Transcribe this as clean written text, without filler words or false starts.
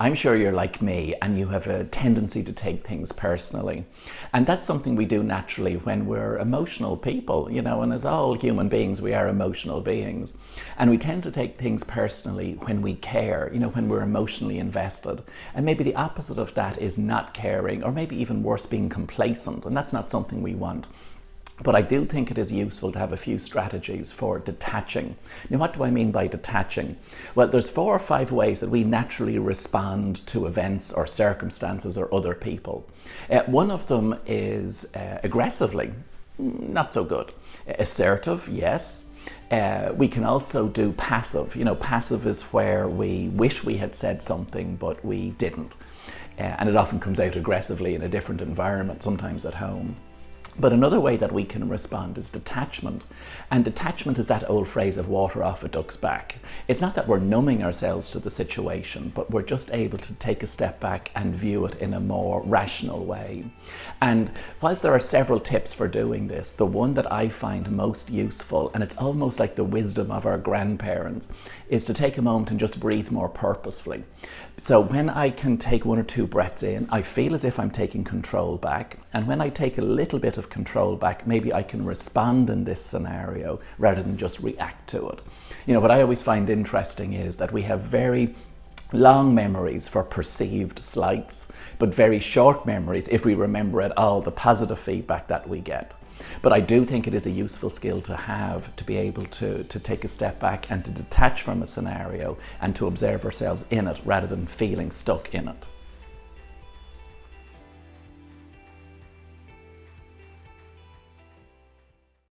I'm sure you're like me and you have a tendency to take things personally. And that's something we do naturally when we're emotional people, and as all human beings, we are emotional beings. And we tend to take things personally when we care, when we're emotionally invested. And maybe the opposite of that is not caring, or maybe even worse, being complacent. And that's not something we want. But I do think it is useful to have a few strategies for detaching. Now, what do I mean by detaching? Well, there's 4 or 5 ways that we naturally respond to events or circumstances or other people. One of them is aggressively, not so good. Assertive, yes. We can also do passive. Passive is where we wish we had said something, but we didn't. And it often comes out aggressively in a different environment, sometimes at home. But another way that we can respond is detachment. And detachment is that old phrase of water off a duck's back. It's not that we're numbing ourselves to the situation, but we're just able to take a step back and view it in a more rational way. And whilst there are several tips for doing this, the one that I find most useful, and it's almost like the wisdom of our grandparents, is to take a moment and just breathe more purposefully. So when I can take 1 or 2 breaths in, I feel as if I'm taking control back. And when I take a little bit of control back, maybe I can respond in this scenario rather than just react to it. What I always find interesting is that we have very long memories for perceived slights, but very short memories if we remember at all the positive feedback that we get. But I do think it is a useful skill to have, to be able to take a step back and to detach from a scenario and to observe ourselves in it rather than feeling stuck in it.